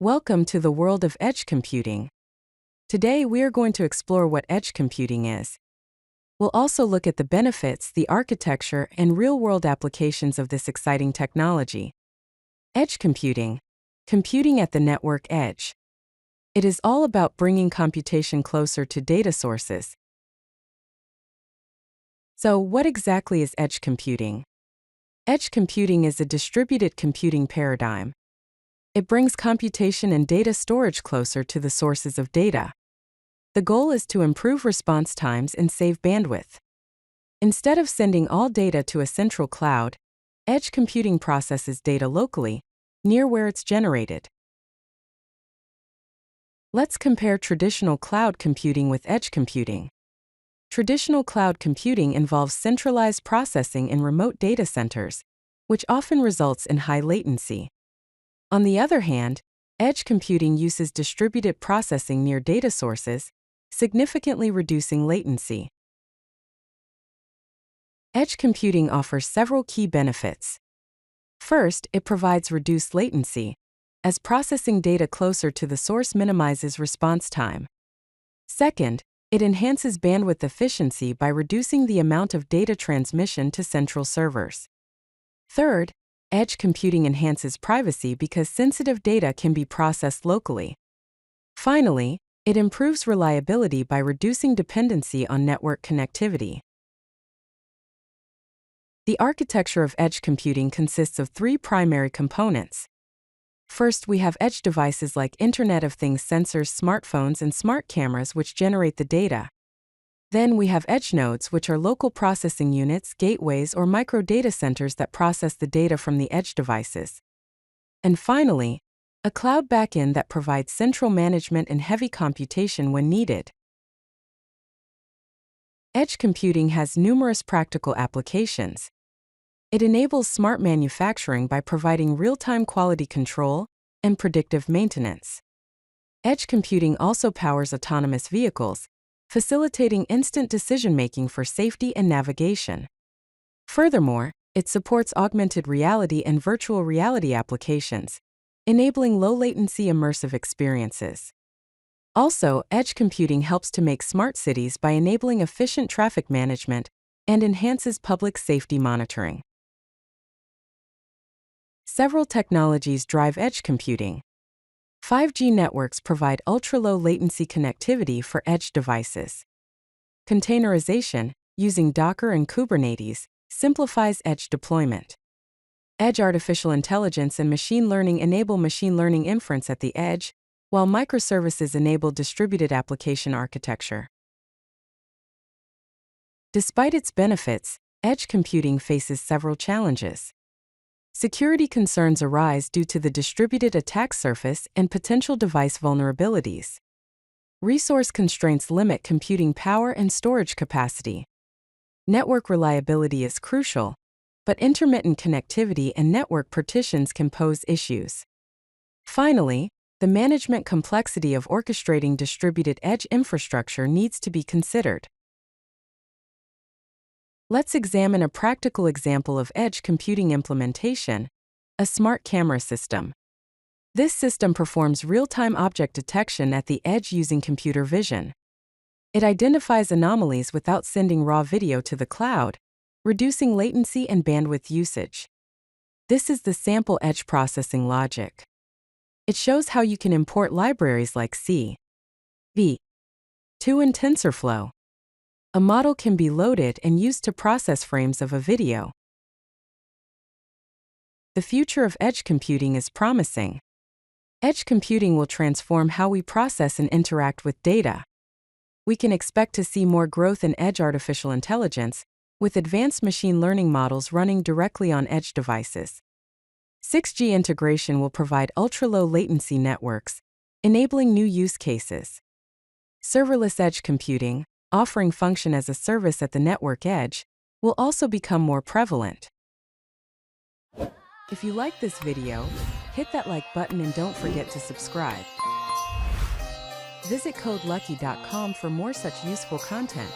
Welcome to the world of edge computing. Today we are going to explore what edge computing is. We'll also look at the benefits, the architecture, and real-world applications of this exciting technology. Edge computing. Computing at the network edge. It is all about bringing computation closer to data sources. So, what exactly is edge computing? Edge computing is a distributed computing paradigm. It brings computation and data storage closer to the sources of data. The goal is to improve response times and save bandwidth. Instead of sending all data to a central cloud, edge computing processes data locally, near where it's generated. Let's compare traditional cloud computing with edge computing. Traditional cloud computing involves centralized processing in remote data centers, which often results in high latency. On the other hand, edge computing uses distributed processing near data sources, significantly reducing latency. Edge computing offers several key benefits. First, it provides reduced latency, as processing data closer to the source minimizes response time. Second, it enhances bandwidth efficiency by reducing the amount of data transmission to central servers. Third, edge computing enhances privacy because sensitive data can be processed locally. Finally, it improves reliability by reducing dependency on network connectivity. The architecture of edge computing consists of three primary components. First, we have edge devices like Internet of Things sensors, smartphones, and smart cameras which generate the data. Then we have edge nodes, which are local processing units, gateways, or micro data centers that process the data from the edge devices. And finally, a cloud backend that provides central management and heavy computation when needed. Edge computing has numerous practical applications. It enables smart manufacturing by providing real-time quality control and predictive maintenance. Edge computing also powers autonomous vehicles, facilitating instant decision-making for safety and navigation. Furthermore, it supports augmented reality and virtual reality applications, enabling low-latency immersive experiences. Also, edge computing helps to make smart cities by enabling efficient traffic management and enhances public safety monitoring. Several technologies drive edge computing. 5G networks provide ultra-low latency connectivity for edge devices. Containerization, using Docker and Kubernetes, simplifies edge deployment. Edge artificial intelligence and machine learning enable machine learning inference at the edge, while microservices enable distributed application architecture. Despite its benefits, edge computing faces several challenges. Security concerns arise due to the distributed attack surface and potential device vulnerabilities. Resource constraints limit computing power and storage capacity. Network reliability is crucial, but intermittent connectivity and network partitions can pose issues. Finally, the management complexity of orchestrating distributed edge infrastructure needs to be considered. Let's examine a practical example of edge computing implementation, a smart camera system. This system performs real-time object detection at the edge using computer vision. It identifies anomalies without sending raw video to the cloud, reducing latency and bandwidth usage. This is the sample edge processing logic. It shows how you can import libraries like C, V2 and TensorFlow. A model can be loaded and used to process frames of a video. The future of edge computing is promising. Edge computing will transform how we process and interact with data. We can expect to see more growth in edge artificial intelligence, with advanced machine learning models running directly on edge devices. 6G integration will provide ultra-low latency networks, enabling new use cases. Serverless edge computing, offering function as a service at the network edge, will also become more prevalent. If you like this video, hit that like button and don't forget to subscribe. Visit CodeLucky.com for more such useful content.